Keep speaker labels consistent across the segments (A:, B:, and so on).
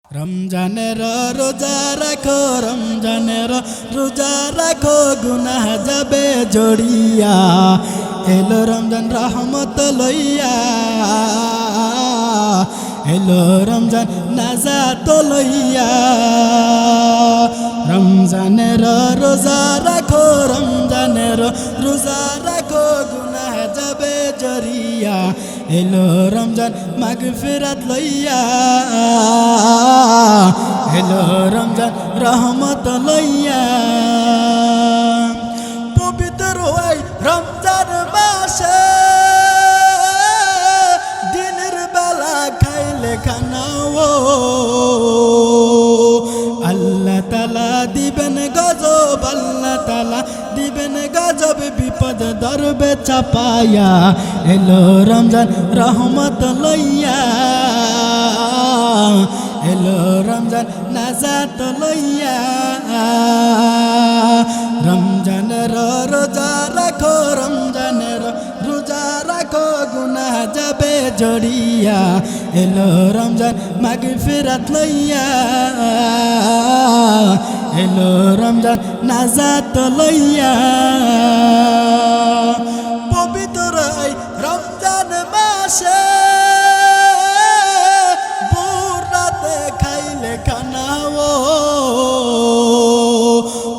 A: রমজানের রোজা রাখো, রমজানের রোজা রাখো, গুনাহ যাবে জড়িয়া। এলো রমজান রহমত লইয়া, এলো রমজান নাজাত লইয়া। রমজানের রোজা রাখো, রমজানের রোজা রাখো, গুনাহ যাবে জড়িয়া। এলো রমজান মাগফিরাত লইয়া, এলো রমজান রহমত লইয়া। পবিত্র ওই রমজান মাসে দিনের বেলা খাইলে খানাও আল্লাহ তাআলা দিবেন গজব, আল্লাহ তাআলা দিবেন গজব, বিপদ ধরবে চাপায়া। এলো রমজান রহমত লইয়া, এলো রমজান নাজাত লইয়া। রমজানের রোজা রাখো, রমজানের রোজা রাখো, গুনাহ যাবে জড়িয়া। এলো রমজান মাগফিরাত লইয়া, এলো রমজান নাজাত লইয়া। পবিত্র এই রমজান মাসে ভোর রাতে খাইলে খানাও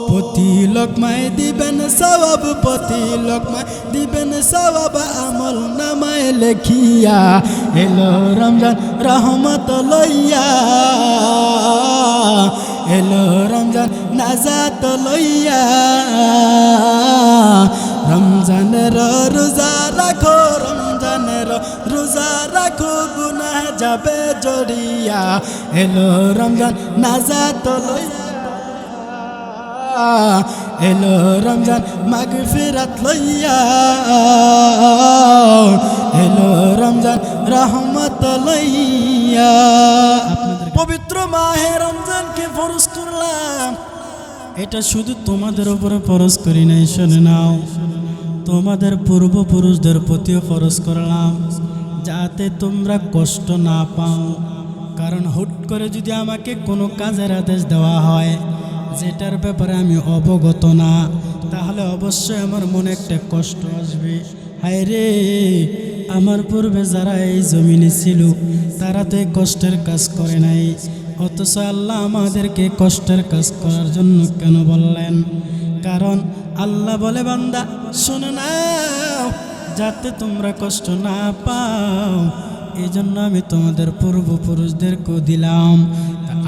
A: প্রতি লোকমায় দিবেন সওয়াব, প্রতি লোকমায় দিবেন সওয়াব, আমল নামায় লেখিয়া। এলো রমজান রহমত লইয়া, এলো রমজান নাজাত লইয়া। রমজানের রোজা রাখো, রমজানের রোজা রাখো, গুনাহ যাবে জড়িয়া। এলো রমজান নাজাত লইয়া, এলো রমজান মাগফিরাত লইয়া, এলো রমজান রহমত লইয়া। পবিত্র মাহে রমজানকে ফরজ করলাম, এটা শুধু তোমাদের উপরে ফরজ করি নাই, শুনে নাও, তোমাদের পূর্বপুরুষদের প্রতিও ফরজ করলাম, যাতে তোমরা কষ্ট না পাও। কারণ হুট করে যদি আমাকে কোনো কাজের আদেশ দেওয়া হয় যেটার ব্যাপারে আমি অবগত না, তাহলে অবশ্যই আমার মনে একটা কষ্ট আসবে। হায় রে, আমার পূর্বে যারা এই জমিনে ছিল তারা তো এই কষ্টের কাজ করে নাই, অথচ আল্লাহ আমাদেরকে কষ্টের কাজ করার জন্য কেন বললেন? কারণ আল্লাহ বলে, বান্দা শোনো নাও, যাতে তোমরা কষ্ট না পাও, এই জন্য আমি তোমাদের পূর্বপুরুষদেরকেও দিলাম।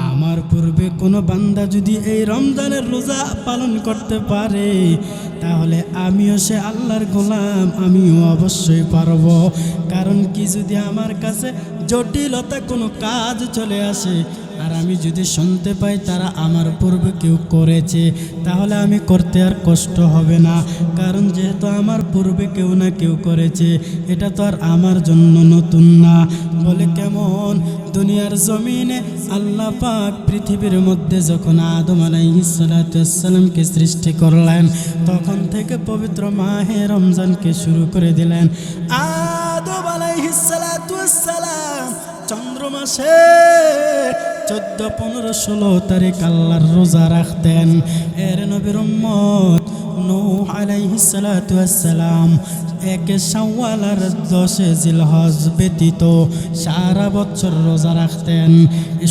A: আমার পূর্বে কোনো বান্দা যদি এই রমজানের রোজা পালন করতে পারে, তাহলে আমিও সে আল্লাহর গোলাম, আমিও অবশ্যই পারব। কারণ কি, যদি আমার কাছে জটিলতা কোনো কাজ চলে আসে আর আমি যদি শুনতে পাই তারা আমার পূর্বে কেউ করেছে, তাহলে আমি করতে আর কষ্ট হবে না। কারণ যেহেতু আমার পূর্বে কেউ না কেউ করেছে, এটা তো আর আমার জন্য নতুন না। বলে কেমন, দুনিয়ার জমিনে আল্লাহ পাক পৃথিবীর মধ্যে যখন আদম আলাইহিস সালামকে সৃষ্টি করলেন, তখন থেকে পবিত্র মাহে রমজানকে শুরু করে দিলেন। আদম আলাইহিস সালাম চন্দ্র মাসে 14, 15, 16 তারিখ আল্লাহর রোজা রাখতেন। এর নবীর উম্মত নূহ আলাইহিস সালাম 1 শাওয়াল আর 10 জিলহজ ব্যতীত সারা বছর রোজা রাখতেন।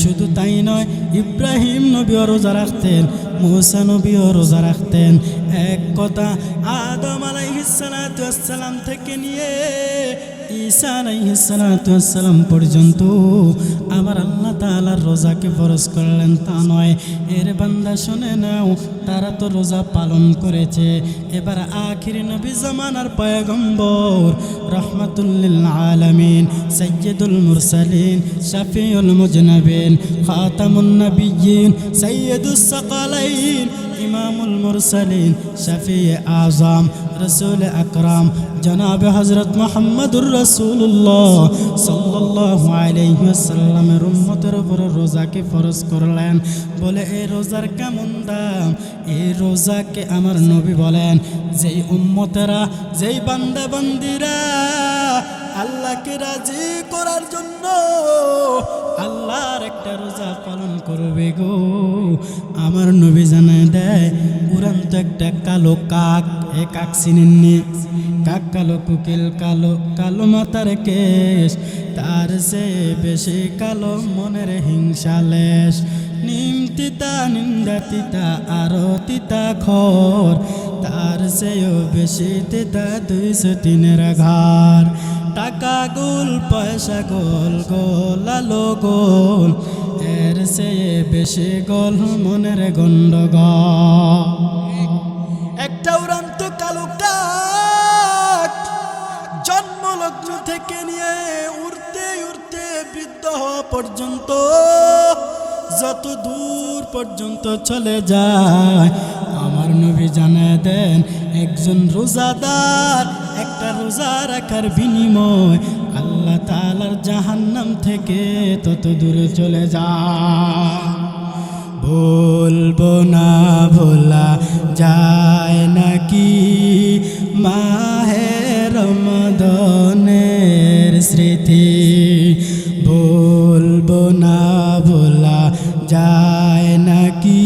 A: শুধু তাই নয়, ইব্রাহিম নবীও রোজা রাখতেন, মুসা নবীও রোজা রাখতেন। এক কথা, আদম আলাইহিস সালাম থেকে নিয়ে ঈসা আলাইহিস সালাম পর্যন্ত আমার আল্লাহ তাআলার রোজাকে ফরজ করলেন তা নয়। এর বান্দা শুনে নাও, তারা তো রোজা পালন করেছে। এবার আখির নবী জামানার পয়গম্বর রহমাতুল লিল আলামিন, সাইয়্যিদুল মুরসালিন, শাফিউল মুজনাবিন, খাতামুন নবিয়্যিন, সাইয়্যিদুস সাকালাইন, ইমামুল মুরসালিন, শাফি আযম, রসুল আকরাম জনাবে হযরত মুহাম্মদুর রাসূলুল্লাহ সাল্লাল্লাহু আলাইহি ওয়াসাল্লামের উম্মতের উপর রোজাকে ফরজ করলেন। বলে এই রোজার কেমন দাম? এই রোজাকে আমার নবী বলেন, যেই উম্মতেরা, যেই বান্দা বান্দিরা আল্লাহকে রাজি করার জন্য আল্লাহর একটা রোজা পালন করবে গো। আমার নবী জানায় দেয় উড়ন্ত একটা কালো কাক, এ কাক চিনেননি? কাক কালো, কুকিল কালো, কালো মাথার কেশ, তার সে বেশি কালো মনের হিংসা লেশ। নিম তিতা নিন্দা তিতা আরো তিতা খর, তার সেও বেশি তিতা 203 ঘর। টাকা গোল পয়সা গোল, গোল আলো গোল, এর সে বেশি গোল মনের গন্ডগোল। একটা উড়ন্ত কালো কাক জন্মলগ্ন থেকে নিয়ে উড়তে উড়তে বৃদ্ধ হওয়া পর্যন্ত যত দূর পর্যন্ত চলে যায়, আমার নবী জানায় দেন একজন রোজাদার একটা রোজা রাখার বিনিময় আল্লাহ তাআলার জাহান্নাম থেকে তত দূরে চলে যায়। বলবো না ভোলা যায় নাকি মাহে রমাদানের স্মৃতি, বলবো না ভোলা যায় নাকি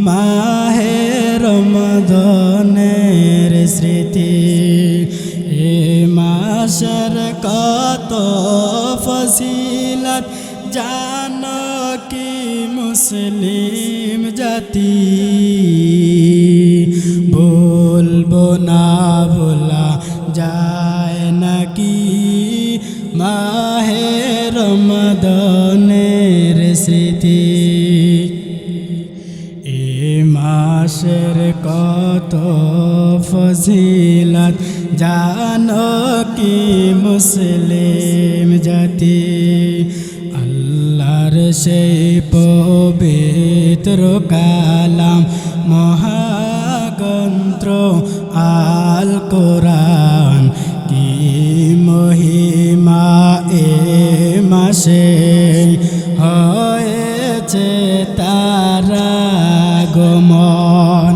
A: মাহে রমাদানের স্মৃতি। এ মাসের কত ফজিলত জানো কি মুসলিম জাতি, বলবো না ভোলা যায় নাকি মাহে রমাদানের স্মৃতি। এ মাসের কত ফজিলত জানো কি মুসলিম জাতি, আল্লাহর সেই পবিত্র কালাম মহাগ্রন্থ আল কোরআন, কি মহিমা এ মাসে হয়েছে তারা আগমন।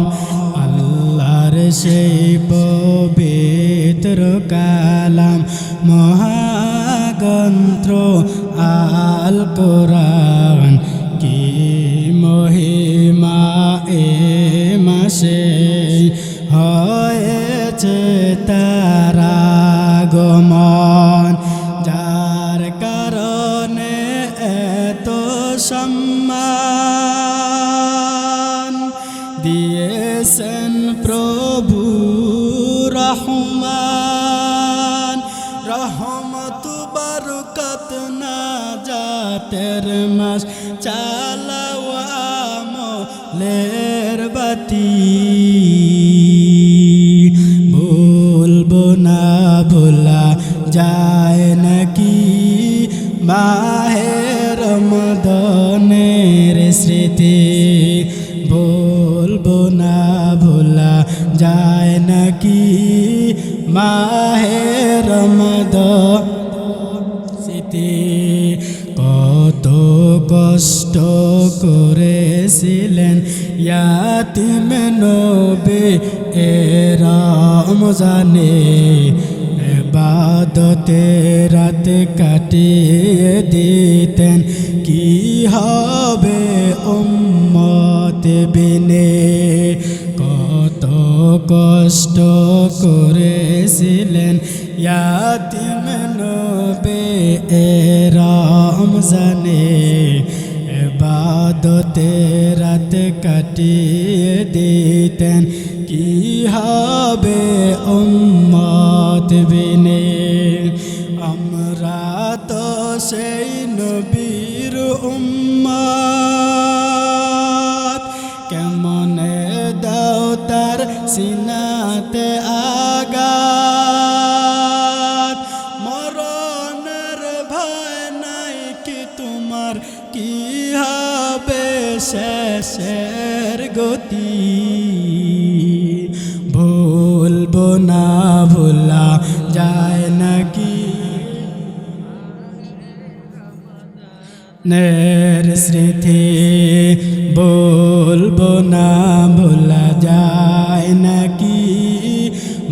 A: আল্লাহর সেই পবিত্র কালাম মহাগ্রন্থ আল কোরআন, কি মহিমা এ মাসে হয়েছে তারা আগমন। যার কারণে এত সম্মান দিয়েছেন প্রভু রহমান, রহমত বরকত না জাতের মাস চালাও আমলের বাতি, বলবো না ভোলা যায় নাকি মাহে রমাদানের স্মৃতি, বলবো না ভোলা যায় নাকি মাহে রমাদান স্মৃতি। কত কষ্ট করেছিলেন ইয়াতিম নবী এ রমজানে, ইবাদতে রাত কাটিয়ে দিতেন, কি হবে উম্মত বিনে। কত কষ্ট করেছিলেন ইয়াতিম নবী এ রমজানে, ইবাদতে রাত কাটিয়ে দিতেন, কি হবে উম্মত বিনে। আমরা তো সেই নবীর উম্মত, কেমনে দাও তার সিনাতে আঘাত, মরণের ভয় নাই কি তোমার, কি হবে শেষের গতি, ভুলবো না ভোলা যায় নাকি নের স্মৃতি, বলবো না ভোলা যায় নাকি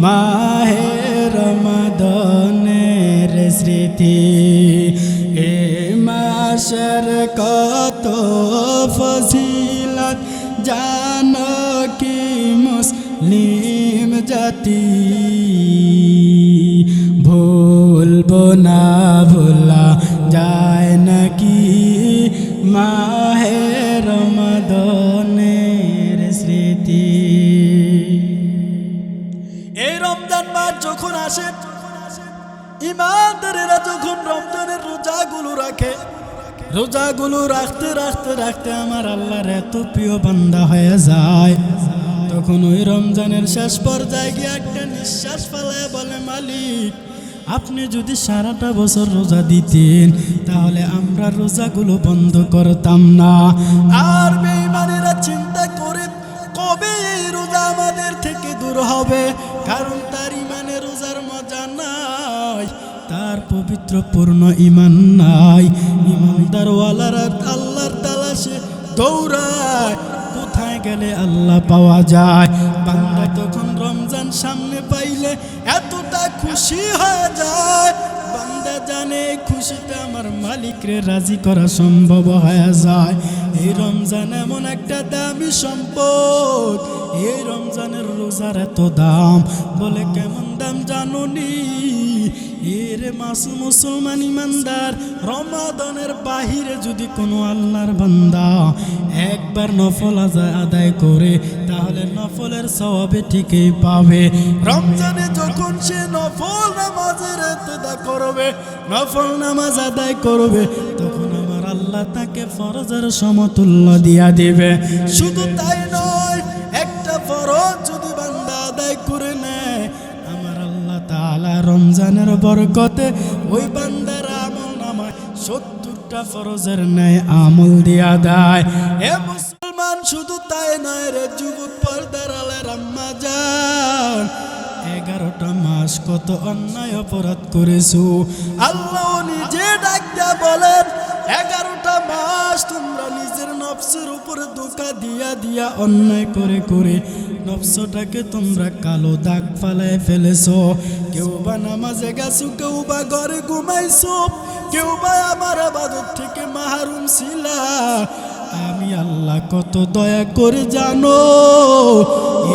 A: মাহে রমাদানের স্মৃতি। এ মাসের কত ফজিলত জানো কি মুসলিম জাতি, ভুলবো না ভোলা যায় নাকি মাহে রমাদানের স্মৃতি। এই রমজান মাস যখন আসে, ইমানদারেরা যখন রমজানের রোজাগুলো রাখে, রোজাগুলো রাখতে রাখতে রাখতে আমার আল্লাহর এত প্রিয় বান্দা হয়ে যায়, তখন ওই রমজানের শেষ পর্যায়ে গিয়ে একটা নিঃশ্বাস ফেলায় বলে, মালিক আপনি যদি সারাটা বছর রোজা দিতেন তাহলে আমরা রোজাগুলো বন্ধ করতাম না। আর বেঈমানেরা চিন্তা করে কবে এই রোজা আমাদের থেকে দূর হবে, কারণ তার ইমানে রোজার মজা নাই, তার পবিত্র পূর্ণ ইমান নাই। ইমানদারওয়ালারা আল্লাহর তালাশে দৌড়ায়, কোথায় গেলে আল্লাহ পাওয়া যায়। বান্দা তখন রমজান সামনে পাইলে এতটা খুশি হয়ে যায়, বান্দা জানে খুশিটা আমার মালিকরে রাজি করা সম্ভব হয়ে যায়। এই রমজান এমন একটা দামি সম্পদ, এই রমজানের রোজার এত দাম, বলে কেমন দাম জানুনি? এর মাসুম মুসলমান ইমানদার রমাদানের বাহিরে যদি কোনো আল্লাহর বান্দা একবার নফল আদায় করে তাহলে নফলের সওয়াবে ঠিকই পাবে। রমজানে যখন সে নফল নামাজের ইবতিদা করবে, নফল নামাজ আদায় করবে, তখন আমার আল্লাহ তাকে ফরজের সমতুল্য দিয়া দিবে। শুধু তাই নয়, একটা ফরজ যদি বান্দা আদায় করে নেয়, আমার আল্লাহ তাআলা রমজানের বরকতে ওই বান্দার আমল নামায় 70টা ফরজের ন্যায় আমল দিয়া দেয়। এ মুসলমান, শুধু তাই নয় রে যুবক পর্দার আলের আম্মা জান, 11টা মাস কত অন্যায় অপরাধ করেছো। আল্লাহ নিজে ডাক দিয়া বলেন, 11টা মাস তোমরা নিজের নফসের উপরে ধোঁকা দিয়া দিয়া অন্যায় করে করে নফসটাকে তোমরা কালো দাগ ফালায় ফেলেছো। কেউ বা নামাজে গেছো, কেউ বা ঘরে ঘুমাইছো, কেউ বা আমার ইবাদত থেকে মাহরুম ছিলা। আমি আল্লাহ কত দয়া করে জানো,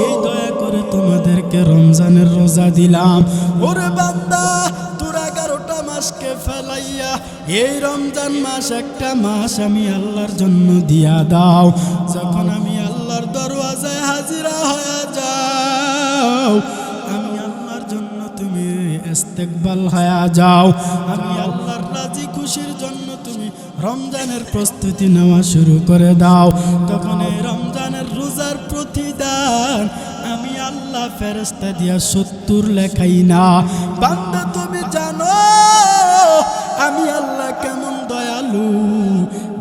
A: এই দয়া করে তোমাদেরকে রমজানের রোজা দিলাম। ওরে বান্দা, তোর 11টা মাসকে ফেলাইয়া এই রমজান মাস একটা মাস আমি আল্লাহর জন্য দিয়া দাও। যখন আমি আল্লাহর দরওয়াজায় হাজিরা হয়ে যাও, আমি আল্লাহর জন্য তুমি ইস্তেকবাল হয়ে যাও, আমি আল্লাহর রাজি খুশির জন্য তুমি রমজানের প্রস্তুতি নেওয়া শুরু করে দাও। তখন এই রমজানের রোজার প্রতিদান আমি আল্লাহ ফেরেশতা দিয়া 70 লেখাই না। বান্দা তুমি জানো আমি আল্লাহ কেমন দয়ালু।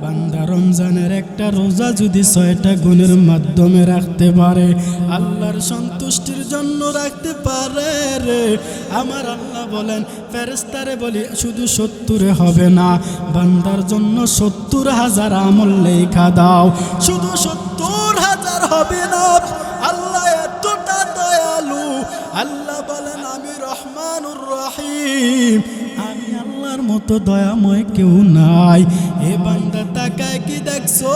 A: বান্দা রমজানের একটা রোজা যদি 6টা গুণের মাধ্যমে রাখতে পারে, আল্লাহর সন্তুষ্টির জন্য রাখতে পারে রে, আমার আল্লাহ বলেন ফেরেশতারে বলি শুধু 70 হবে না, বান্দার জন্য 70,000 আমল লেখা দাও। শুধু 70,000 হবে না, আল্লাহ এতটা দয়ালু। আল্লাহ বলেন আমি রহমানুর রহিম, আমি আল্লাহর মতো দয়াময় কেউ নাই। এ বান্দা তাকায় কি দেখছো?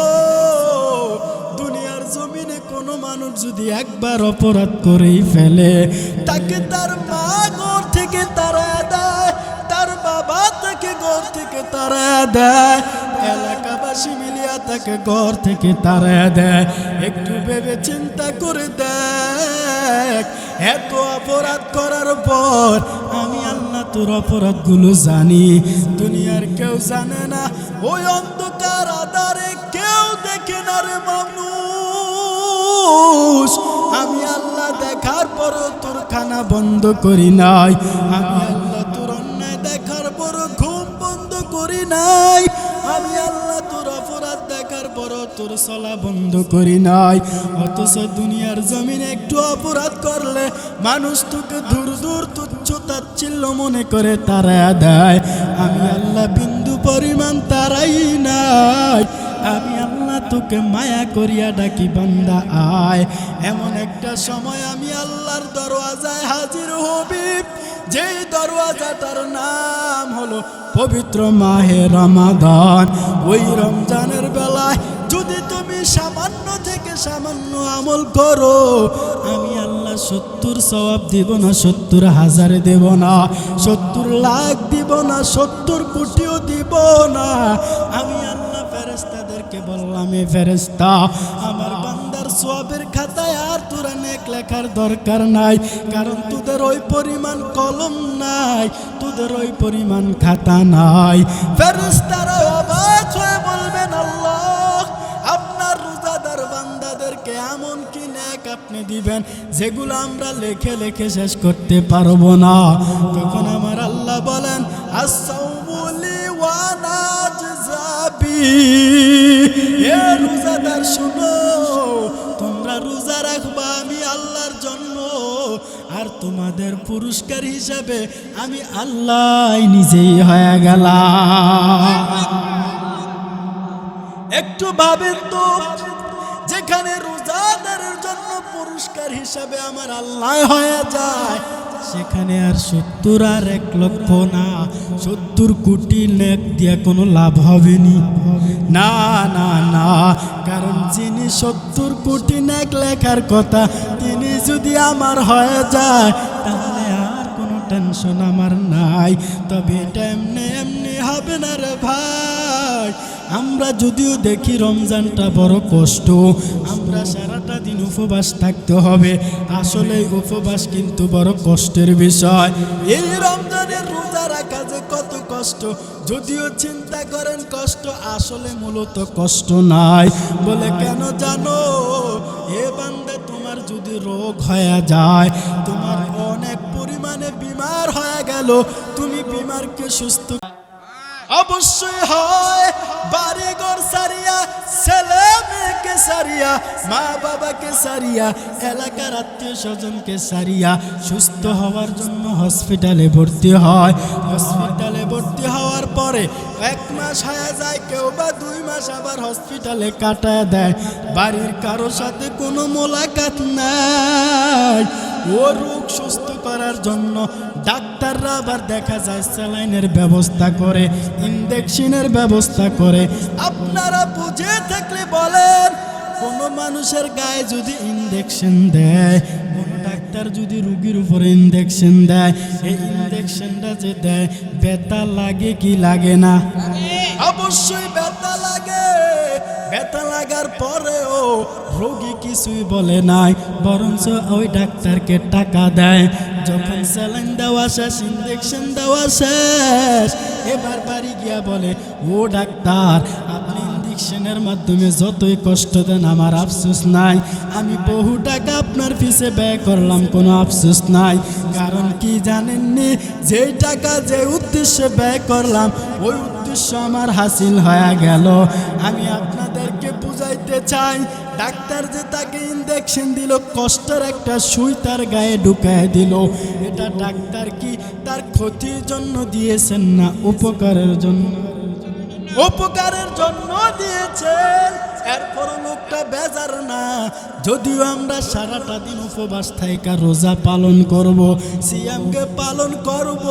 A: দুনিয়ার জমিনে কোনো মানুষ যদি একবার অপরাধ করেই ফেলে, তাকে তার মা ঘর থেকে তাড়ায় দেয়, তার বাবা তাকে ঘর থেকে তাড়ায় দেয়, এলাকাবাসী মিলিয়া তাকে ঘর থেকে তাড়ায় দেয়। একটু ভেবে চিন্তা করে দেখ, এত অপরাধ করার পর আমি আল্লাহ তোর অপরাধগুলো জানি, দুনিয়ার কেউ জানে না। ওই অন্ধকার আধারে কেউ দেখে না রে মানুষ, আমি আল্লাহ দেখার পরও তোর খানা বন্ধ করি নাই, আমি আল্লাহ তোর অন্যায় দেখার পরও ঘুম বন্ধ করি নাই, আমি আল্লাহ তোর অপরাধ দেখার পরও তোর চলা বন্ধ করি নাই। অথচ দুনিয়ার জমিনে একটু অপরাধ করলে মানুষ তোকে দূর দূর তুচ্ছ তাচ্ছিল্য মনে করে তাড়ায় দেয়, আমি আল্লাহ বিন্দু পরিমাণ তাড়াই নাই। আমি আল্লাহ তোকে মায়া করিয়া ডাকি বান্দা আয়। এমন একটা সময় আমি আল্লাহর দরওয়াজায় হাজির হবি যেই দরওয়াজাটার নাম হলো পবিত্র মাহে রমাদান। ওই রমজানের বেলায় যদি তুমি সামান্য থেকে সামান্য আমল করো, আমি আল্লাহ 70 সওয়াব দিব না, 70,000 দেব না, 70 লাখ দিব না, 70 কোটিও দিব না। আমি আল্লাহ ফেরেশতাদেরকে বললাম, এ ফেরেশতা, আমার বান্দার সওয়াবের খাতায় আর তোরা নেক লেখার দরকার নাই, কারণ তোদের ওই পরিমাণ কলম নাই, তোদের ওই পরিমাণ খাতা নাই। ফেরেশতারা অবাক হয়ে বলবেন, আল্লাহ, আপনার রোজাদার বান্দাদেরকে এমন কি নেক আপনি দিবেন যেগুলো আমরা লেখে লেখে শেষ করতে পারবো না। তখন আমার আল্লাহ বলেন, আস-সাওমু লি ওয়া নাজযা বি। এ রোজাদার শুনো, তোমরা রোজা রাখবা আমি আল্লাহর জন্য, আর তোমাদের পুরস্কার হিসাবে আমি আল্লাহ নিজেই হয়ে গেলাম। একটু ভাবেন তো, যেখানে রোজাদারের জন্য পুরস্কার হিসাবে আমার আল্লাহ হয়ে যায়, সেখানে আর 70 আর 1 লক্ষ না, 70 কোটি নেক দিয়া কোনো লাভ হবে নি। না না না, কারণ যিনি 70 কোটি নেক লেখার কথা, তিনি যদি আমার হয়ে যায়, তাহলে আর কোনো টেনশন আমার নাই। তবে এটা এমনি এমনি হবে না রে ভাই। আমরা যদিও দেখি রমজানটা বড় কষ্ট, আমরা সারাটা দিন উপবাস থাকতে হবে, আসলে উপবাস কিন্তু বড় কষ্টের বিষয়। এই রমজানের রোজা রাখা যে কত কষ্ট, যদিও চিন্তা করেন কষ্ট, আসলে মূলত কষ্ট নাই। বলে কেন জানো? এ বান্দা, তোমার যদি রোগ হয়ে যায়, তোমার অনেক পরিমাণে বিমার হয়ে গেল, তুমি বিমারকে সুস্থ অবশ্যই হয়। বাড়ি ঘর সারিয়া, ছেলে মেয়েকে সারিয়া, মা বাবাকে সারিয়া, এলাকার আত্মীয় স্বজনকে সারিয়া সুস্থ হওয়ার জন্য হসপিটালে ভর্তি হয়। হসপিটালে ভর্তি হওয়ার পরে 1 মাস হয়ে যায়, কেউ বা 2 মাস আবার হসপিটালে কাটায় দেয়। বাড়ির কারো সাথে কোনো মোলাকাত নাই। ও রোগ সুস্থ করার জন্য ডাক্তাররা আবার দেখা যায় স্যালাইনের ব্যবস্থা করে, ইনজেকশনের ব্যবস্থা করে। আপনারা বুঝে থাকলে বলেন, কোনো মানুষের গায়ে যদি ইনজেকশন দেয়, কোনো ডাক্তার যদি রোগীর উপরে ইনজেকশন দেয়, এই ইনজেকশনটা যে দেয়, ব্যথা লাগে কি লাগে না? অবশ্যই ব্যথা লাগে। ব্যথা লাগার পরেও রোগী কিছুই বলে নাই, বরঞ্চ ওই ডাক্তারকে টাকা দেয়। যখন স্যালাইন দেওয়া শেষ, ইনজেকশন দেওয়া শেষ, এবার বাড়ি গিয়া বলে, ও ডাক্তার, আপনি ইনজেকশনের মাধ্যমে যতই কষ্ট দেন আমার আফসোস নাই, আমি বহু টাকা আপনার পিছে ব্যয় করলাম, কোনো আফসোস নাই। কারণ কি জানেননি? যেই টাকা যে উদ্দেশ্যে ব্যয় করলাম, ওই উদ্দেশ্য আমার হাসিল হয়ে গেল। আমি আপনাদেরকে বুঝাইতে চাই, ডাক্তার যে তাকে ইনজেকশন দিল, কষ্টের একটা সুই তার গায়ে ঢুকায় দিল, এটা ডাক্তার কি তার ক্ষতির জন্য দিয়েছেন না উপকারের জন্য? উপকারের জন্য দিয়েছেন। এরপর লোকটা বেজার না। যদিও আমরা সারাটা দিন উপবাস থাইকা রোজা পালন করব, সিয়ামকে পালন করব,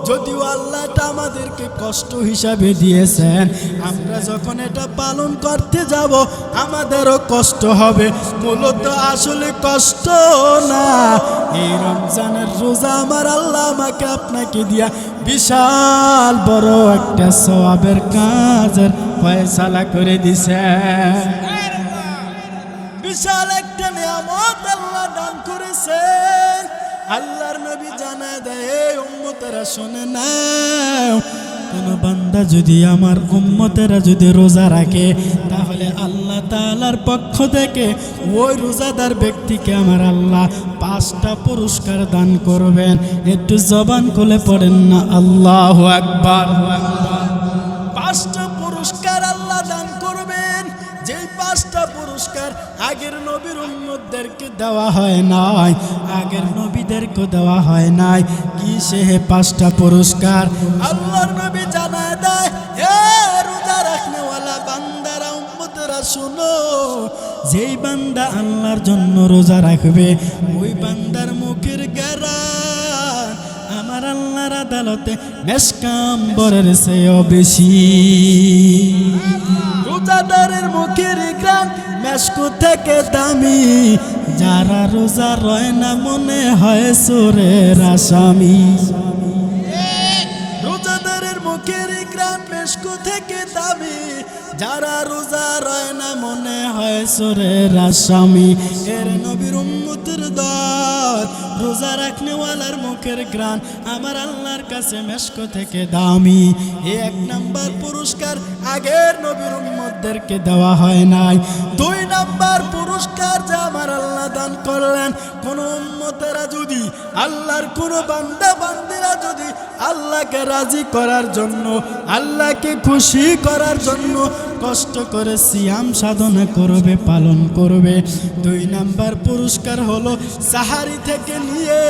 A: যদিও আল্লাহটা আমাদেরকে কষ্ট হিসাবে দিয়েছেন, আমরা যখন এটা পালন করতে যাব আমাদেরও কষ্ট হবে। মূলত আসলে কষ্ট না, এই রমজানের রোজা আমার আল্লাহ আমাকে আপনাকে দিয়া বিশাল বড় একটা সওয়াবের কাজের ফয়সালা করে দিছে। বিশাল একটা নিয়ামত আল্লাহ দান করেছেন। আল্লাহর নবী জানায় দেয়, উম্মতেরা শুনে নাও, কোন বান্দা যদি আমার উম্মতেরা যদি রোজা রাখে, তাহলে আল্লাহ তাআলার পক্ষ থেকে ওই রোজাদার ব্যক্তিকে আমার আল্লাহ 5টা পুরস্কার দান করবেন। একটু জবান খুলে পড়েন না আল্লাহু আকবার। 5টা পুরস্কার আল্লাহ দান করবেন, যেই 5টা পুরস্কার আগের নবীর উম্মতদেরকে দেওয়া হয় নাই, আগের নবীদেরকে দেওয়া হয় নাই। কি সে 5টা পুরস্কার? আল্লাহর নবী জানায় দেয়, হে রোজা রাখনেওয়ালা বান্দারা, উম্মতেরা শুনো, যেই বান্দা আল্লাহর জন্য রোজা রাখবে, ওই বান্দার মুখের গারান আমার আল্লাহর আদালতে মেশকাম্বরের চেয়েও বেশি। রোজাদারের মুখের ঘ্রাণ মেশকু থেকে দামি, যারা রোজা রয় না মনে হয় চোরের আসামি। রোজাদারের মুখের ঘ্রাণ মেশকু থেকে দামি, যারা রোজা রয় না মনে হয় চোরের আসামি। এর নবীর উম্মতের দল, রোজা রাখনেওয়ালার মুখের ঘ্রাণ আমার আল্লাহর কাছে মেশকু থেকে দামি। এই 1 নাম্বার পুরস্কার আগের নবীর উম্মতদেরকে দেওয়া হয় নাই। 2 নাম্বার পুরস্কার যা আমার আল্লাহ দান করলেন, কোন উম্মতেরা যদি আল্লাহর কোন বান্দা বান্দিরা যদি আল্লাহকে রাজি করার জন্য, আল্লাহকে খুশি করার জন্য কষ্ট করে সিয়াম সাধনা করবে, পালন করবে। 2 নাম্বার পুরস্কার হলো সাহারি থেকে নিয়ে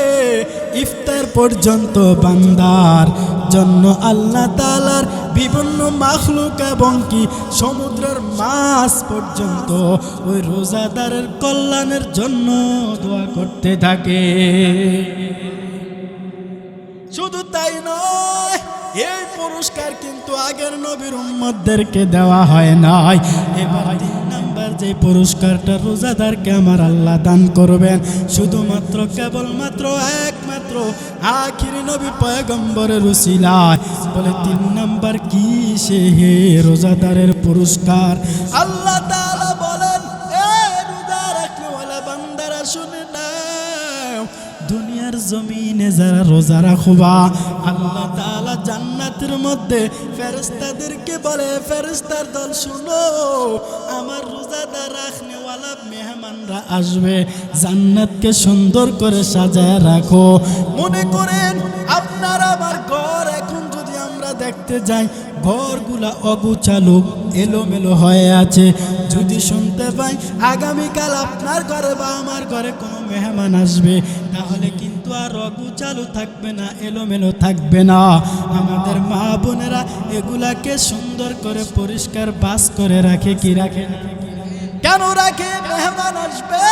A: ইফতার পর্যন্ত বান্দার জন্য আল্লাহ তাআলার বিভিন্ন মাখলুক এবং কি সমুদ্রের মাছ পর্যন্ত ওই রোজাদারের কল্যাণের জন্য দোয়া করতে থাকে। শুধু তাই নয়, এই পুরস্কার কিন্তু আগের নবীর উম্মতদেরকে দেওয়া হয় নাই। এবার 3 নাম্বার যে পুরস্কারটা রোজাদারকে আমার আল্লাহ দান করবেন, শুধুমাত্র কেবলমাত্র একমাত্র আখিরি নবী পয়গম্বরের উসিলায়। বলে 3 নাম্বার কি? সে হে রোজাদারের পুরস্কার। আল্লাহ তাআলা বলেন, এ রোজা রাখনেওয়ালা বান্দারা শুনে নাও, দুনিয়ার জমিনে যারা রোজা রাখবা, আল্লাহ তাআলা জান্নাতের মধ্যে ফেরেশতাদেরকে বলে, ফেরেশতার দল শুনো, আমার রোজাদার রাখনেওয়ালা মেহমানরা আসবে, জান্নাতকে সুন্দর করে সাজায় রাখো। মনে করেন আপনার আমার ঘর এখন যদি আমরা দেখতে যাই, ঘরগুলা অগুছালো, এলোমেলো হয়ে আছে। যদি শুনতে পাই আগামীকাল আপনার ঘরে বা আমার ঘরে কোনো মেহমান আসবে, তাহলে কিন্তু আর অগুছালো থাকবে না, এলোমেলো থাকবে না। আমাদের মা বোনেরা এগুলাকে সুন্দর করে পরিষ্কার বাস করে রাখে কি রাখে না? কেন রাখে? মেহমান আসবে।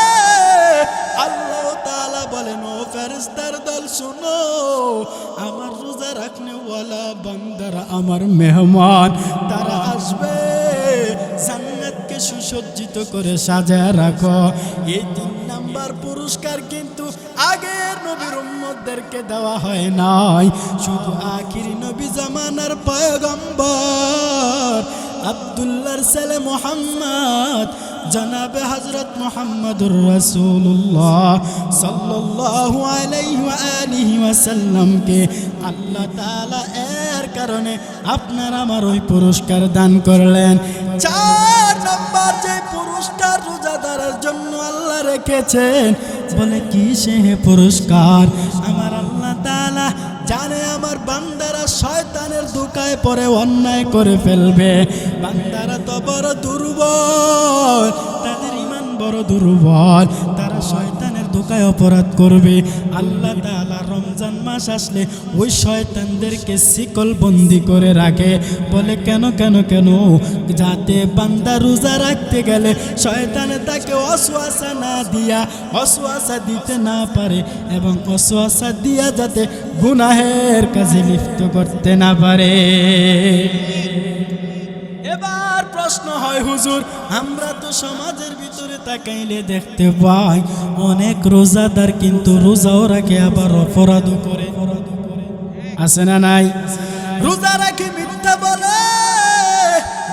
A: আল্লাহ তাআলা বলেন, ও ফেরেশতার দল শুনো, আমার রোজা রাখনেওয়ালা বান্দারা আমার মেহমান, তারা আসবে, জান্নাতকে সুসজ্জিত করে সাজায় রাখো। এই 3 নাম্বার পুরস্কার কিন্তু আগের নবীর উম্মতদেরকে দেওয়া হয় নাই, শুধু আখিরি নবী জামানার পয়গম্বর আব্দুল্লাহর ছেলে মুহাম্মদ জনাবে হযরত মুহাম্মদুর রাসূলুল্লাহ সাল্লাল্লাহু আলাইহি ওয়া আলিহি ওয়াসাল্লামকে আল্লাহ তাআলা এর কারণে আপনার আমার ওই পুরস্কার দান করলেন। 4 নাম্বার যে পুরস্কার রোজাদারের জন্য আল্লাহ রেখেছেন, বলে কি সে পুরস্কার? আমার আল্লাহ তাআলা জানে আমার বান্দারা শয়তানের ধোঁকায় পড়ে অন্যায় করে ফেলবে। বান্দারা তো বড় দুর্বল, তাদের ঈমান বড় দুর্বল, তারা শয়তানের ধোঁকায় অপরাধ করবে। আল্লাহ তাআলা রমজান মাস আসলে ওই শয়তানদেরকে শিকল বন্দি করে রাখে। বলে কেন কেন কেন? যাতে বান্দা রোজা রাখতে গেলে শয়তানে তাকে ওয়াসওয়াসা না দিয়া, ওয়াসওয়াসা দিতে না পারে, এবং ওয়াসওয়াসা দিয়া যাতে গুনাহের কাজে লিপ্ত করতে না পারে। এবার প্রশ্ন হয়, হুজুর আমরা তো সমাজের ভিতরে তাকাইলে দেখতে পাই অনেক রোজাদার কিন্তু রোজাও রাখে আবার অপরাধও করে, আছে না নাই? রোজা রাখে মিথ্যা বলে,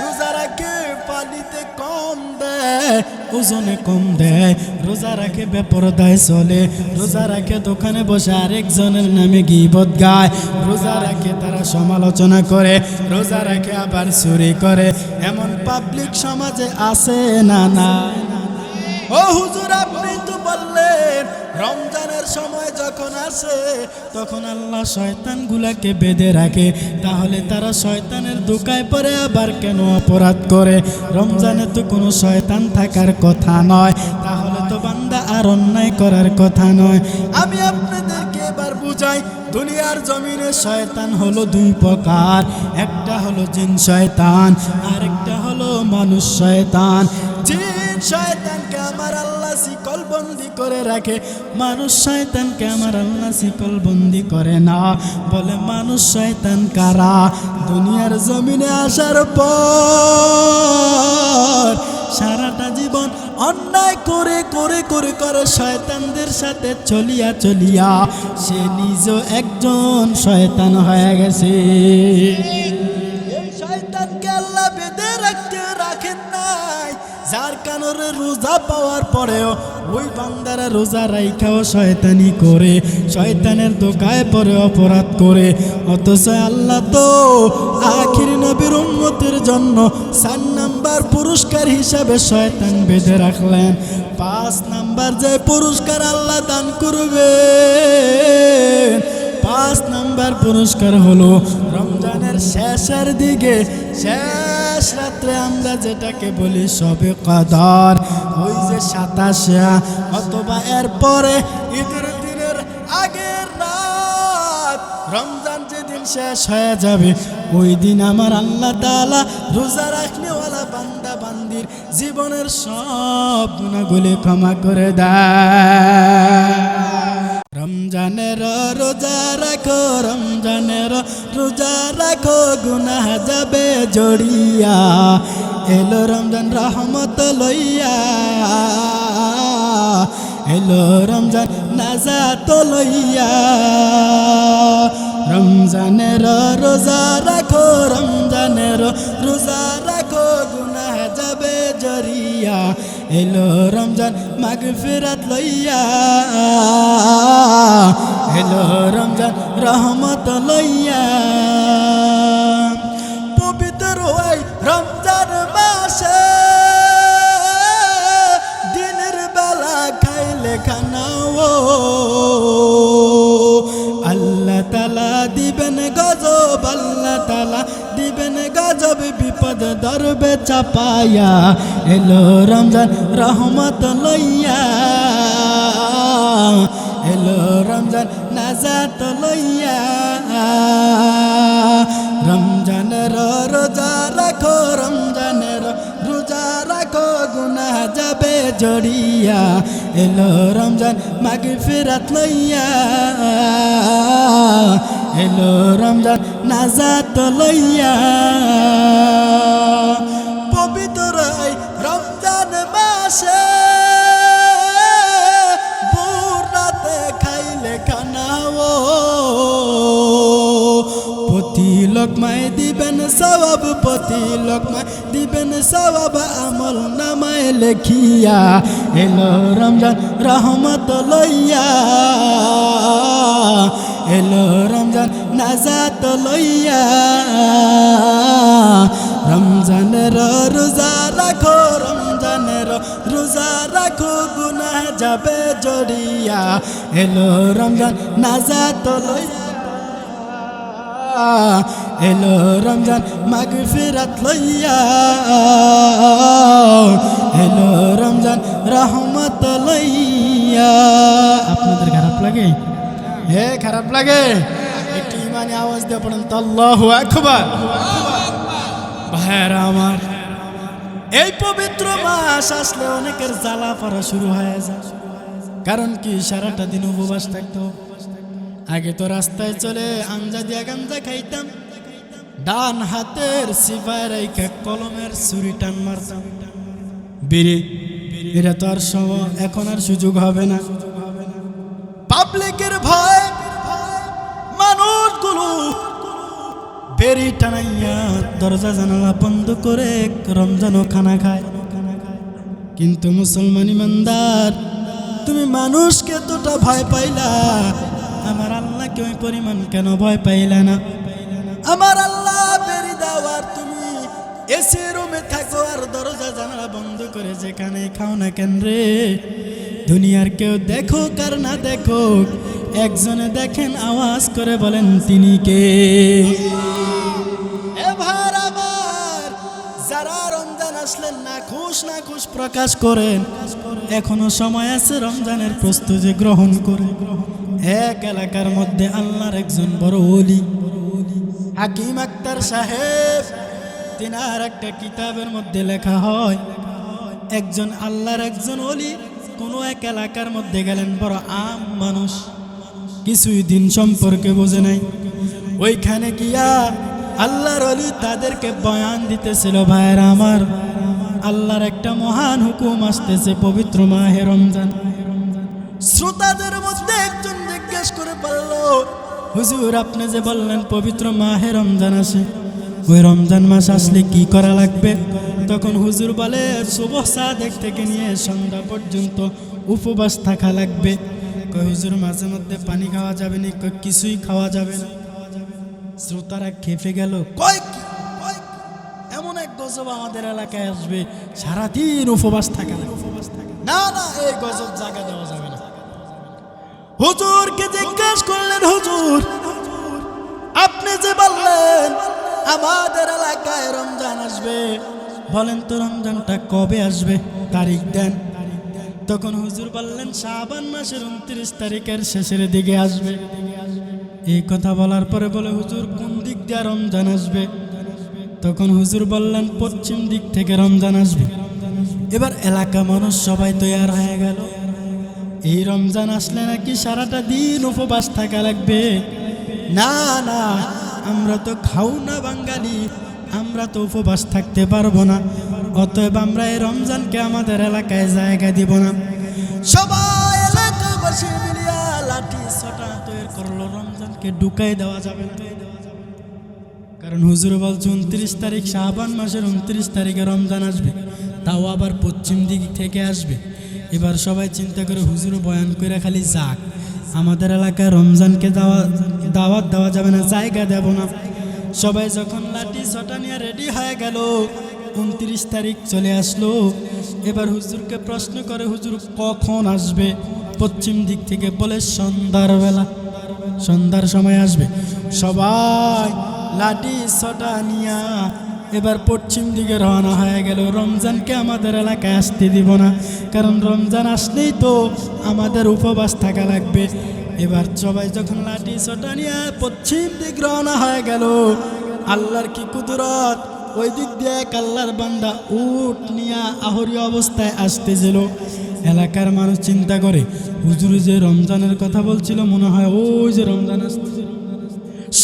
A: রোজা রাখে পানিতে কম দেয়, ওজনে কম দেয়, রোজা রাখে বেপরদায় চলে, রোজা রাখে দোকানে বসে আরেকজনের নামে গীবত গায়, রোজা রাখে তারা সমালোচনা করে, রোজা রাখে আবার চুরি করে। এমন পাবলিক সমাজে আছে না না? ও হুজুর আপনি তো বললেন রমজানের সময় যখন আসে তখন আল্লাহ শয়তানগুলাকে বেঁধে রাখে, তাহলে তারা শয়তানের ধোঁকায় পড়ে আবার কেন অপরাধ করে? রমজানে তো কোনো শয়তান থাকার কথা নয়, তাহলে তো বান্দা আর অন্যায় করার কথা নয়। আমি আপনাদেরকে এবার বুঝাই, দুনিয়ার জমিনে শয়তান হলো 2 প্রকার, একটা হলো জিন শয়তান, আরেকটা হলো মানুষ শয়তান। জিন শয়তানকে আমার আল্লাহ শিকল বন্দি করে রাখে, মানুষ শয়তানকে আমার আল্লাহ শিকল বন্দি করে না। বলে মানুষ শয়তান কারা? দুনিয়ার জমিনে আসার পর সারাটা জীবন অন্যায় করে করে করে করে শয়তানদের সাথে চলিয়া চলিয়া সে নিজেও একজন শয়তান হয়ে গেছে। এই শয়তানকে আল্লাহ বেঁধে রাখতে রাখেন নাই, যার কারণে রোজা পাওয়ার পরেও ওই বান্দারা রোজা রাইখাও শয়তানি করে, শয়তানের ধোঁকায় পরে অপরাধ করে। অথচ আল্লাহ তো আখির নবীর উম্মতের জন্য 4 নাম্বার পুরস্কার হিসাবে শয়তান বেঁধে রাখলেন। 5 নাম্বার যে পুরস্কার আল্লাহ দান করবে, 5 নাম্বার পুরস্কার হলো রমজানের শেষের দিকে, শেষ রাত্রে আমরা যেটাকে বলি শবে কদর, ওই যে 27 অথবা এরপরে ঈদের দিনের আগের রাত, রমজান যেদিন শেষ হয়ে যাবে ওই দিন আমার আল্লাহ তাআলা রোজা রাখনেওয়ালা বান্দা বান্দির জীবনের সব গুনাহগুলি ক্ষমা করে দেয়। রমজানের রোজা রাখো, রমজানের রোজা রাখো, গুনাহ যাবে জড়িয়া, এলো রমজান রহমত লইয়া, এলো রমজান নাজাত লইয়া। রমজানের রোজা রাখো, রমজানের রোজা রাখো, গুনাহ যাবে জড়িয়া, এলো রমজান মাগফিরাত লইয়া, এলো রমজান রহমত লইয়া। পবিত্র ওই রমজান মাসে দিনের বেলা খাইলে খানাও আল্লাহ তাআলা দিবেন গজব, আল্লাহ তাআলা দিবেন গজব, বিপদ ধরবে চাপায়া, এলো রমজান রহমত লইয়া, এলো রমজান নাজাত লইয়া। রমজানের রোজা রাখো, রমজানের রোজা রাখো, গুনাহ যাবে জড়িয়া, এলো রমজান মাগফিরাত লইয়া, এলো রমজান নাজাত লইয়া। পবিত্র এই রমজান মাসে ভোর রাতে খাইলে খানাও, প্রতি লোকমায় দিবেন সওয়াব, প্রতি লোকমায় দিবেন সওয়াব, আমল নামায় লেখিয়া, এলো রমজান রহমত লইয়া, এলো রমজান নাজাত লইয়া। রমজানের রোজা রাখো, রমজানের রোজা রাখো, গুনাহ যাবে জড়িয়া, এলো রমজান নাজাত লইয়া, এলো রমজান মাগফিরাত লইয়া, এলো রমজান রহমত লইয়া। আপনাদের খারাপ লাগে? হে খারাপ লাগে? একটু ইমানি আওয়াজ দিয়ে পড়েন তো আল্লাহু আকবার। ভাইরা আমার, এই পবিত্র মাস আসলে অনেকের জ্বালা পড়া শুরু হয়ে যায়। কারণ কি? সারাটা দিন উপবাস থাকতো। আগে তো রাস্তায় চলে আঞ্জা দিয়া গাঞ্জা খাইতাম, ডান হাতের সিপাই রাইখা কলমের ছুরি টান মারতাম, বিড়ি। এটা তো আর এখন আর সুযোগ হবে না। পাবলিকের ভয় মানুষগুলো বেরি টানাইয়া দরজা জানালা বন্ধ করে রমজানও খানা খায়। কিন্তু মুসলমান ইমানদার, তুমি মানুষকে এতটা ভয় পাইলা, আমার আল্লাহকে ওই পরিমাণ কেন ভয় পাইলা না? আমার আল্লাহ বেরি দাও আর তুমি এসি রুমে থাকো আর দরজা জানালা বন্ধ করে যেখানে খাও না কেন রে? দুনিয়ার কেউ দেখো কার না দেখো, একজনে দেখেন, আওয়াজ করে বলেন তিনি কে? এবার আবার যারা রমজান আসলেন না খুশ প্রকাশ করেন, এখনো সময় আছে রমজানের প্রস্তুতি গ্রহণ করে। এক এলাকার মধ্যে আল্লাহর একজন বড় ওলি হাকিম আক্তার সাহেব, তিনার একটা কিতাবের মধ্যে লেখা হয়, একজন আল্লাহর একজন ওলি কোনো এক এলাকার মধ্যে গেলেন, বড় আম মানুষ, কিছুই দিন সম্পর্কে বোঝে নাই। ওইখানে গিয়া আল্লাহর ওলি তাদেরকে বয়ান দিতেছিল, ভাইয়েরা আমার, আল্লাহর একটা মহান হুকুম আসতেছে, পবিত্র মাহে রমজান। শ্রোতাদের মধ্যে একজন জিজ্ঞেস করে বলল, হুজুর আপনি যে বললেন পবিত্র মাহে রমজান আসে, ওই রমজান মাস আসলে কি করা লাগবে? তখন হুজুর বলে, সুবহ সাদেক থেকে নিয়ে সন্ধ্যা পর্যন্ত উপবাস থাকা লাগবে। কই হুজুর মাঝে মধ্যে পানি খাওয়া যাবে না? কই কিছুই খাওয়া যাবে না। শ্রোতারা খেপে গেল, কয় কি এমন এক গজব আমাদের এলাকায় আসবে, সারাদিন উপবাস থাকা লাগবে? না না, এই গজব জায়গা দেওয়া যাবে না। হুজুরকে জিজ্ঞেস করলেন, হুজুর আপনি যে বললেন আমাদের এলাকায় রমজান আসবে, বলেন তো রমজানটা কবে আসবে, তারিখ দেন। তখন হুজুর বললেন শাবান মাসের 29 তারিখের শেষের দিকে আসবে। এই কথা বলার পরে বলে, হুজুর কোন দিক দিয়ে রমজান আসবে? তখন হুজুর বললেন পশ্চিম দিক থেকে রমজান আসবে। এবার এলাকা মানুষ সবাই তৈয়ার হয়ে গেল, এই রমজান আসলে নাকি সারাটা দিন উপবাস থাকা লাগবে। না না, আমরা তো খাও না বাঙালি, আমরা তো উপবাস থাকতে পারবো না, অতএব আমরা এই রমজানকে আমাদের এলাকায় জায়গা দিব না। সবাই এলাকাবাসী মিলিয়া লাঠি সোটা তৈরি করলো, রমজানকে ঢুকাই দেওয়া যাবে না। কারণ হুজুর বলছে 29 তারিখ শাবান মাসের 29 তারিখে রমজান আসবে, তাও আবার পশ্চিম দিক থেকে আসবে। এবার সবাই চিন্তা করে হুজুর বয়ান করে খালি যাক, আমাদের এলাকায় রমজানকে দাওয়াত দেওয়া যাবে না, জায়গা দেব না। সবাই যখন লাঠি ছটা নিয়ে রেডি হয়ে গেল, 29 তারিখ চলে আসলো। এবার হুজুরকে প্রশ্ন করে, হুজুর কখন আসবে? পশ্চিম দিক থেকে বলে সন্ধ্যার বেলা, সন্ধ্যার সময় আসবে। সবাই লাঠি ছটা নিয়া এবার পশ্চিম দিকে রওনা হয়ে গেল। রমজানকে আমাদের এলাকায় আসতে দিব না, কারণ রমজান আসলেই তো আমাদের উপবাস থাকা লাগবে। এবার সবাই যখন লাঠি ছটা নিয়ে পশ্চিম দিক রওনা হয়ে গেল, আল্লাহর কি কুদরত, ওই দিক দিয়ে এক আল্লাহর বান্দা উট নিয়া আহরি অবস্থায় আসতেছিল। এলাকার মানুষ চিন্তা করে, হুজুর যে রমজানের কথা বলছিল, মনে হয় ওই যে রমজান আসতেছিল।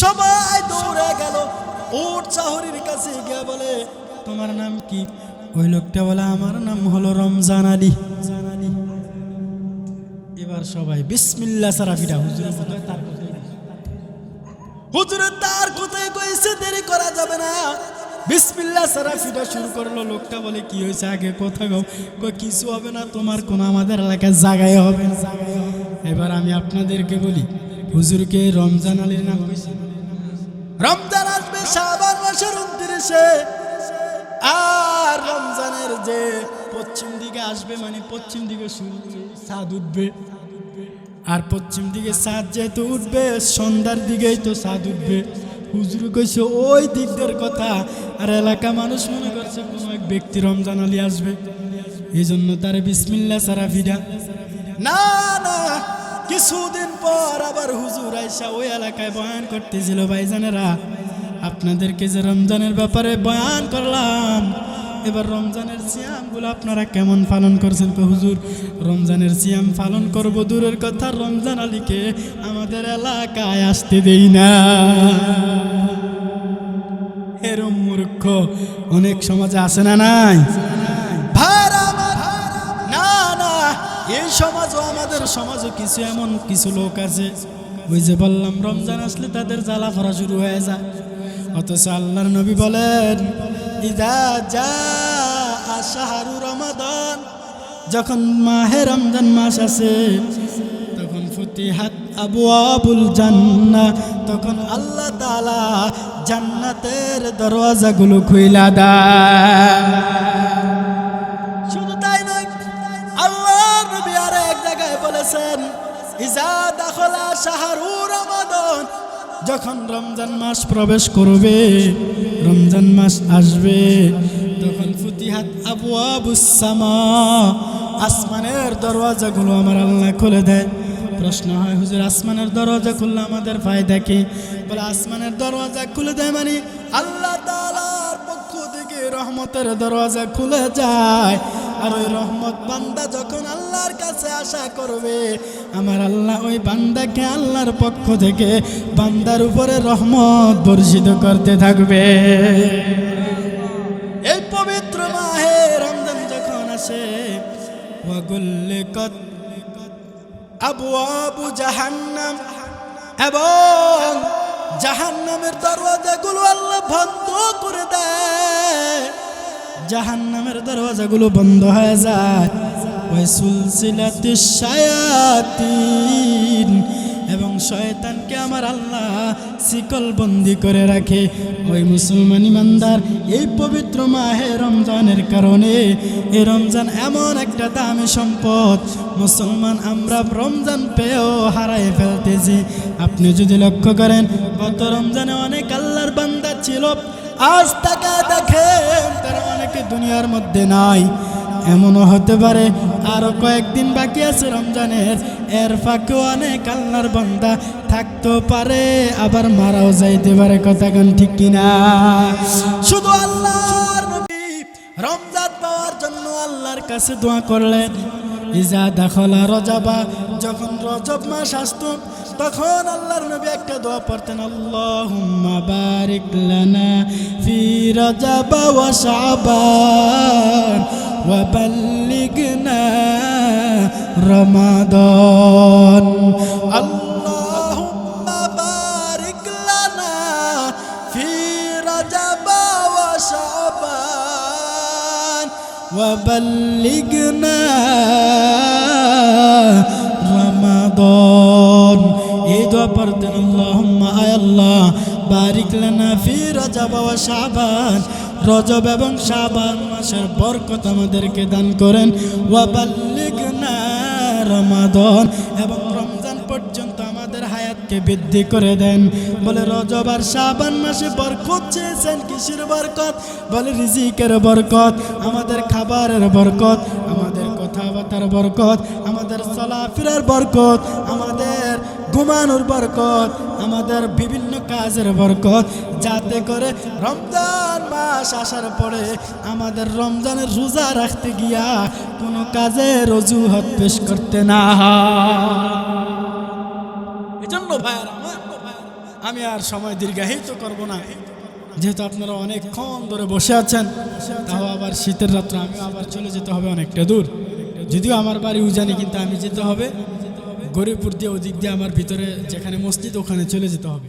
A: সবাই দৌড়ে গেল, উট চাহরির কাছে গিয়ে বলে, তোমার নাম কি? ওই লোকটা বলে, আমার নাম হলো রমজান আলী। এবার সবাই বিসমিল্লাহ সারাফিটা হুজুরের কথায় তার কথায় কইছে, দেরি করা যাবে না। বিসমিল্লাহ সারাফিটা শুরু করলো। লোকটা বলে, কি হয়েছে আগে কথা গাও? কিছু হবে না, তোমার কোনো আমাদের এলাকায় জায়গায় হবে না। এবার আমি আপনাদেরকে বলি, হুজুরকে রমজান আলীর নাম হয়েছে। রমজান আসবে শাবান মাসের 29-এ, আর রমজানের যে পশ্চিম দিকে আসবে, মানে পশ্চিম দিকে চাঁদ উঠবে, আর পশ্চিম দিকে চাঁদ যেহেতু উঠবে, সন্ধ্যার দিকেই তো চাঁদ উঠবে। হুজুর কইছে ওই দিকদের কথা, আর এলাকা মানুষ মনে করছে কোনো এক ব্যক্তি রমজান আলী আসবে, এই জন্য তারে বিসমিল্লাহ সারাফিডা। না না, কিছুদিন পর আবার হুজুর আইসা ওই এলাকায় বয়ান করতেছিল, ভাইজানেরা আপনাদেরকে যে রমজানের ব্যাপারে বয়ান করলাম, এবার রমজানের সিয়ামগুলো আপনারা কেমন পালন করছেন? হুজুর রমজানের সিয়াম পালন করব দূরের কথা, রমজান আলীকে আমাদের এলাকায় আসতে দেই না। এরম মূর্খ অনেক সমাজে আছে না নাই? না না, এই সমাজও, আমাদের সমাজও কিছু এমন কিছু লোক আছে, ওই যে বললাম রমজান আসলে তাদের জ্বালা ফরা শুরু হয়ে যায়। অথচ আল্লাহর নবী বলেন, ইদা জাআ শাহরু রমাদান, যখন মাহে রমজান মাস আসে, তখন ফুতিহাত আবওয়াবুল জান্নাহ, তখন আল্লাহ তাআলা জান্নাতের দরওয়াজাগুলো খুইলা দেয়। শুধু তাই নয়, আল্লাহর নবী আর এক জায়গায় বলেছেন, ইজা দাখালা শাহরু রমাদান, যখন রমজান মাস প্রবেশ করবে, রমজান মাস আসবে, তখন ফুতিহাত আবওয়াবুস সামা, আসমানের দরওয়াজাগুলো আমার আল্লাহ খুলে দেয়। প্রশ্ন হয়, হুজুর আসমানের দরওয়াজা খুললে আমাদের ফায়দা কি? বলে, আসমানের দরওয়াজা খুলে দেয় মানে আল্লাহ তাআলার পক্ষ থেকে রহমতের দরওয়াজা খুলে যায়, আর ওই রহমত বান্দা যখন আল্লাহর কাছে আশা করবে, আমার আল্লাহ ওই বান্দাকে আল্লাহর পক্ষ থেকে বান্দার উপরে রহমত বর্ষিত করতে থাকবে। এই পবিত্র মাহে রমজান যখন আসে, ওয়াগুল্লিকাত আবওয়াবু জাহান্নাম, এবং জাহান্নামের দরওয়াজাগুলো আল্লাহ বন্ধ করে দেয়, জাহান্নামের দরওয়াজাগুলো বন্ধ হয়ে যায়। ওই সুলসিলাতিশ শায়াতিন, এবং শয়তানকে আমার আল্লাহ শিকল বন্দি করে রাখে। ওই মুসলমান ইমানদার এই পবিত্র মাহে রমজানের কারণে, এই রমজান এমন একটা দামি সম্পদ, মুসলমান আমরা রমজান পেয়েও হারাই ফেলতেছি। আপনি যদি লক্ষ্য করেন, গত রমজানে অনেক আল্লাহর বান্দা ছিল, আজ তাকে দেখেন তারা অনেকে দুনিয়ার মধ্যে নাই। এমনও হতে পারে আরো কয়েকদিন বাকি আছে রমজানের, এর ফাঁকে অনেক আল্লাহর বান্দা থাকতেও পারে, আবার মারাও যাইতে পারে। কথা গান ঠিক কিনা? শুধু আল্লাহর নবী রমজান পাওয়ার জন্য আল্লাহর কাছে দোয়া করলেন। ইজা দাখলা রজাবা, যখন রজব মাস আসতো তখন আল্লাহর নবী একটা দোয়া পড়তেন, আল্লাহুম্মা বারিক লানা ফি রজাবা ওয়া শাবান ওয়া বাল্লিগনা রমাদান। আল্লাহুম্মা বারিক লানা ফি রজাবা ওয়া শাবান ওয়া বাল্লিগনা রমাদান। এই দোয়া পড়তেন, আল্লাহুম্মা আয় আল্লাহ বারিক লানা ফি রজব ওয়া শাবান, রজব এবং শাবান মাসের বরকত আমাদেরকে দান করেন। ওয়া বাল্লিগনা রমাদান, এবং রমজান পর্যন্ত আমাদের হায়াতকে বৃদ্ধি করে দেন। বলে রজব আর শাবান মাসে বরকত চেয়েছেন, কিসের বরকত? বলে রিজিকের বরকত, আমাদের খাবারের বরকত, আমাদের কথাবার্তার বরকত, আমাদের চলাফেরার বরকত, আমাদের ঘুমানোর বরকত, আমাদের বিভিন্ন কাজের বরকত, যাতে করে রমজান মাস আসার পরে আমাদের রমজানের রোজা রাখতে গিয়া কোনো কাজের অজুহাত পেশ করতে না হয়। এজন্য ভাইয়ারা, আমি আর সময় দীর্ঘায়িত করব না, যেহেতু আপনারা অনেকক্ষণ ধরে বসে আছেন, তাও আবার শীতের রাত্রে আমি আবার চলে যেতে হবে অনেকটা দূর। যদিও আমার বাড়ি উজানি, কিন্তু আমি যেতে হবে গরিবপুর দিয়ে, ওদিক দিয়ে আমার ভিতরে যেখানে মসজিদ ওখানে চলে যেতে হবে।